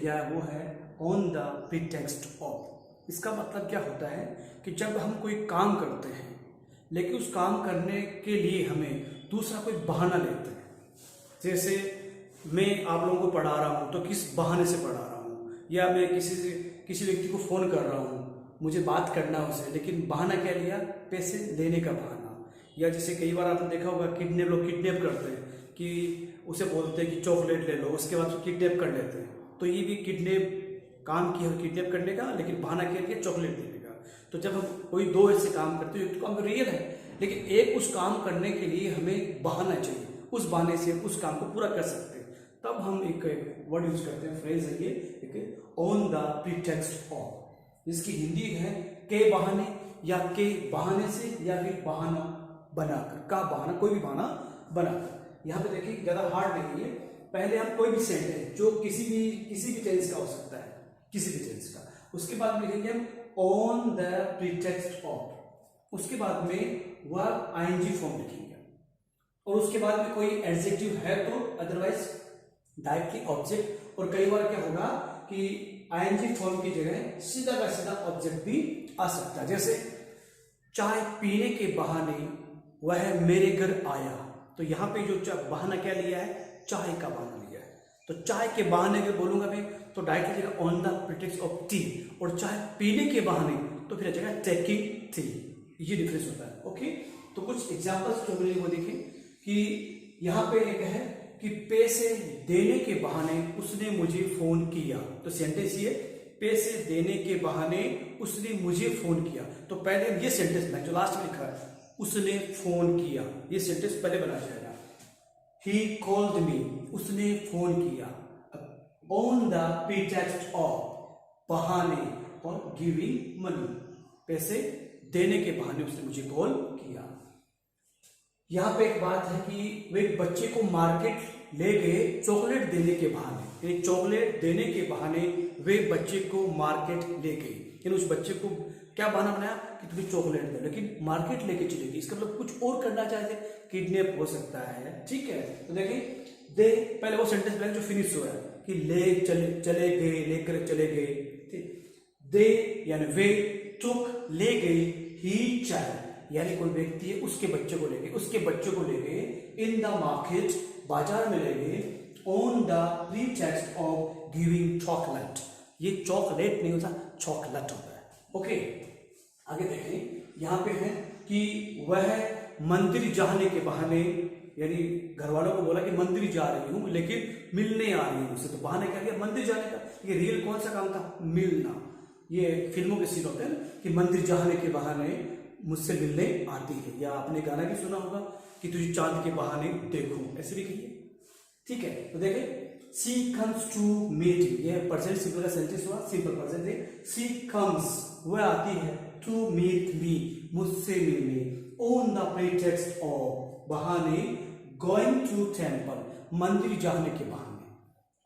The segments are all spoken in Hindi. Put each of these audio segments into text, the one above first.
दिया है वो है ऑन द प्रीटेक्स्ट ऑफ। इसका मतलब क्या होता है कि जब हम कोई काम करते हैं लेकिन उस काम करने के लिए हमें दूसरा कोई बहाना लेते हैं, जैसे मैं आप लोगों को पढ़ा रहा हूँ तो किस बहाने से पढ़ा रहा हूँ, या मैं किसी व्यक्ति को फ़ोन कर रहा हूँ, मुझे बात करना है उससे, लेकिन बहाना क्या लिया, पैसे लेने का बहाना। या जैसे कई बार आपने देखा होगा लोग किडनैप करते हैं कि उसे बोलते हैं कि चॉकलेट ले लो, उसके बाद किडनैप कर लेते हैं। तो ये भी काम किया किडनैप करने का, लेकिन बहाना क्या किया, चॉकलेट देने का। तो जब हम कोई दो ऐसे काम करते हैं, एक तो काम रियल है लेकिन एक उस काम करने के लिए हमें बहाना चाहिए, उस बहाने से उस काम को पूरा कर सकते हैं, तब हम एक वर्ड यूज करते हैं, फ्रेज है ये, एक ऑन द प्रीटेक्स्ट ऑफ, जिसकी हिंदी है के बहाने, या के बहाने से, या फिर बहाना बनाकर, का बहाना, कोई भी बहाना बनाकर। यहाँ पे देखिए ज्यादा हार्ड नहीं है, पहले हम कोई भी सेंटेंस जो किसी भी टेंस का हो सकता है, किसी भी टेंस का, उसके बाद लिखेंगे हम ऑन द प्रीटेक्स्ट ऑफ, उसके बाद में वर्ब आईएनजी फॉर्म लिखेंगे, और उसके बाद में कोई एडजेक्टिव है तो, अदरवाइज डायरेक्टली ऑब्जेक्ट। और कई बार क्या होगा कि आईएनजी फॉर्म की जगह सीधा का सीधा ऑब्जेक्ट भी आ सकता है, जैसे चाय पीने के बहाने वह मेरे घर आया। तो यहाँ पे जो बहाना क्या लिया है, चाय का बहाना लिया है। तो चाय के बहाने अगर बोलूंगा मैं तो डायरेक्टली जगह on the pretext of T, और चाय पीने के बहाने तो फिर जगह टेकिंग टी, ये डिफरेंस होता है। ओके, तो कुछ एग्जांपल्स जो मिले वो देखें कि यहाँ पे एक है कि पैसे देने के बहाने उसने मुझे फोन किया। तो सेंटेंस ये, पैसे देने के बहाने उसने मुझे फोन किया। तो पहले ये सेंटेंस जो लास्ट में लिखा है, उसने फोन किया, ये सेंटेंस पहले बनाया जाएगा। He called me, उसने फोन किया। ऑन द प्रीटेक्स्ट ऑफ, बहाने, और गिविंग मनी, पैसे देने के बहाने उसने मुझे कॉल किया। यहां पे एक बात है कि वे बच्चे को मार्केट ले गए चॉकलेट देने के बहाने, यानी चॉकलेट देने के बहाने वे बच्चे को मार्केट ले गए, यानी उस बच्चे को क्या बहाना बनाया कि तुम्हें चॉकलेट दो, लेकिन मार्केट लेके चले गई। इसका मतलब कुछ और करना चाहते, किडनैप हो सकता है। ठीक है, तो देखिए दे, पहले वो सेंटेंस जो फिनिश हुआ है कि ले चले गए, लेकर चले गए। दे यानी वे, टुक ले गए, ही चाइल्ड यानी कोई व्यक्ति है उसके बच्चे को ले गए, इन द मार्केट, बाजार में ले गए, on the pretext of giving chocolate, ये चॉकलेट नहीं होता, चॉकलेट होता है। ओके, आगे देखें, यहां पे है कि वह मंदिर जाने के बहाने, यानी घर वालों को बोला कि मंदिर जा रही हूं लेकिन मिलने आ रही हूं मुझसे, तो बहाने क्या किया, मंदिर जाने का। ये रियल कौन सा काम था, मिलना। ये फिल्मों के सीन होते हैं कि मंदिर जाने के बहाने मुझसे मिलने आती है, या आपने गाना भी सुना होगा कि तुझे चांद के बहाने देखूं, ऐसे भी कहिए। ठीक है, तो देखें, सी कम्स टू मीट, ये प्रेजेंट सिंपल का सेंटेंस हुआ, सिंपल प्रेजेंट है। सी कम्स, वह आती है, टू मीट मी, मुझसे मिलने, ऑन द प्रीटेक्स्ट ऑफ, बहाने, गोइंग टू टेम्पल, मंदिर जाने के बहाने।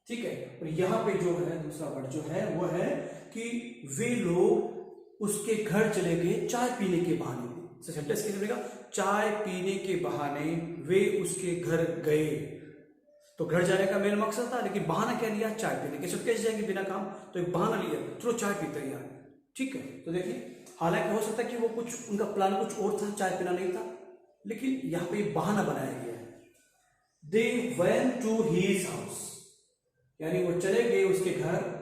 ठीक है, और यहां पे जो है दूसरा वर्ड जो है वो है कि वे लोग उसके घर चले गए चाय पीने के बहाने। सेंटेंस कैसे बनेगा, चाय पीने के बहाने वे उसके घर गए। तो घर जाने का मेन मकसद था, लेकिन बहाना क्या लिया, चाय पीने के। सब कैसे जाएंगे बिना काम, तो एक बहाना लिया, चलो चाय पीते हैं यार। ठीक है, तो देखिए, हालांकि हो सकता है कि वो कुछ उनका प्लान कुछ और था, चाय पीना नहीं था, लेकिन यहां पे बहाना बनाया गया है। They went to his house, यानी वो चले गए उसके घर,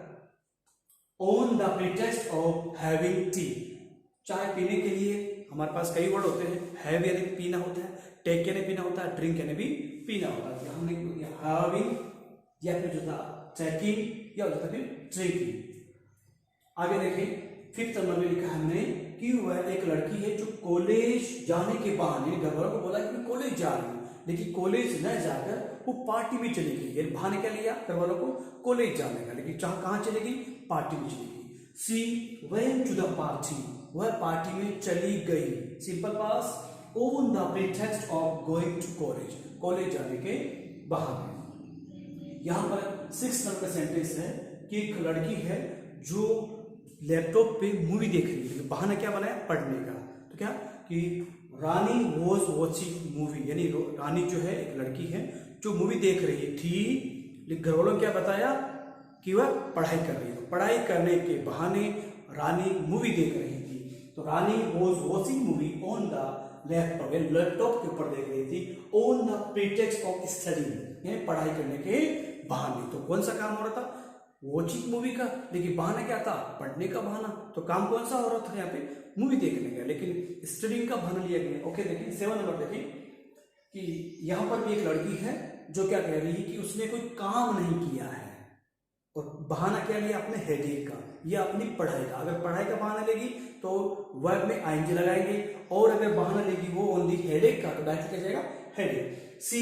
on the pretext of having tea, चाय पीने के लिए। हमारे पास कई वर्ड होते हैं, हैव यानी पीना होता है, टेक यानी पीना होता है, ड्रिंक यानी भी पीना होता है। हमने हैविंग या फिर जो था टेकिंग, या हो जाता फिर ड्रिंकिंग। आगे देखें, फिफ्थ नंबर में लिखा हमने कि वह एक लड़की है जो कॉलेज जाने के बहाने, घर वालों को बोला कि मैं कॉलेज जा रही हूँ, लेकिन कॉलेज न जाकर वो पार्टी में चली गई। यानी बहाने क्या लिया घर वालों को, कॉलेज जाने का, लेकिन कहाँ चली गई, पार्टी में चली गई। She went to the party, वह पार्टी में चली गई। Simple past, on the pretext of going to college, college जाने के बहाने। यहां पर 6 नंबर का सेंटेंस है कि एक लड़की है जो लैपटॉप पे मूवी देख रही है, बहाना क्या बनाया, पढ़ने का। तो क्या कि रानी वॉज वॉचिंग मूवी, यानी रानी जो है एक लड़की है जो मूवी देख रही थी, लेकिन घर वालों क्या बताया कि वह पढ़ाई कर रही है। तो पढ़ाई करने के बहाने रानी मूवी देख रही थी। तो Rani was watching movie on the laptop, laptop के ऊपर देख रही थी, on the pretext of study, यानी पढ़ाई करने के बहाने। तो कौन सा काम हो रहा था? वॉचिंग मूवी का, लेकिन बहाना क्या था? पढ़ने का बहाना। तो काम कौन सा हो रहा था यहाँ पे? मूवी देखने का, लेकिन स्टडिंग का बहाना लिया गया। ओके, देखिए 7 नंबर देखिए कि यहाँ पर भी एक लड़की है जो क्या कह रही है कि उसने कोई काम नहीं किया है, और बहाना क्या लिया आपने? हेडेक का, या अपनी पढ़ाई का। अगर पढ़ाई का बहाना लेगी तो वर्ब में आईएनजी लगाएंगे, और अगर बहाना लेगी वो ओनली हेडेक का तो डायरेक्ट क्या जाएगा? Headache. C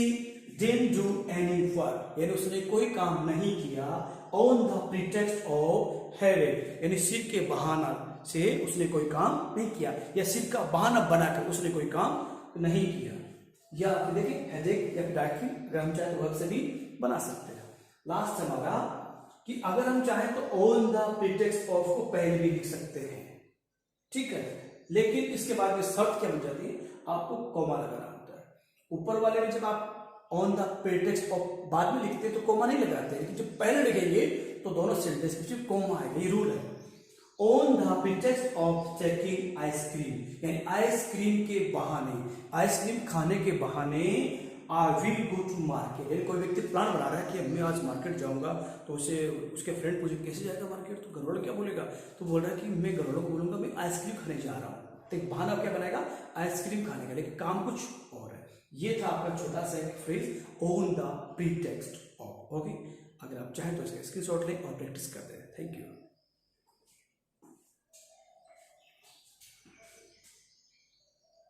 didn't do any work, यानी उसने कोई काम नहीं किया on the pretext of headache, यानी सिर के बहाना से उसने कोई काम नहीं किया, या सिर का बहाना बनाकर उसने कोई काम नहीं किया। या देखिए हेडेक या डायरेक्टली अगर हम चाहे तो वर्ब से भी बना सकते हैं। लास्ट हमारा कि अगर हम चाहें तो ऑन द प्रीटेक्स्ट ऑफ को पहले भी लिख सकते हैं, ठीक है, लेकिन इसके बाद में शर्त क्या बन जाती है? आपको कॉमा लगाना होता है। ऊपर वाले में जब आप ऑन द प्रीटेक्स्ट ऑफ बाद में लिखते हैं तो कॉमा नहीं लगाते, लेकिन जब पहले लिखेंगे तो दोनों सेंटेंस में सिर्फ कॉमा आएगा, ये रूल है। On the pretext of checking ice cream, यानी आइसक्रीम के बहाने, आइसक्रीम खाने के बहाने I will go to market, यानी कोई व्यक्ति प्लान बना रहा है कि मैं आज मार्केट जाऊंगा, तो उसे उसके फ्रेंड पूछे कैसे जाएगा मार्केट, तो घरवाला क्या बोलेगा? तो बोल रहा है कि मैं घरवालों को बोलूंगा मैं आइसक्रीम खाने जा रहा हूँ। तो बहाना क्या बनाएगा? आइसक्रीम खाने का, लेकिन काम कुछ और है। ये था आपका छोटा सा एक phrase on the pretext of. Okay, अगर आप चाहें तो इसका स्क्रीनशॉट लें और प्रैक्टिस करते हैं। Thank you.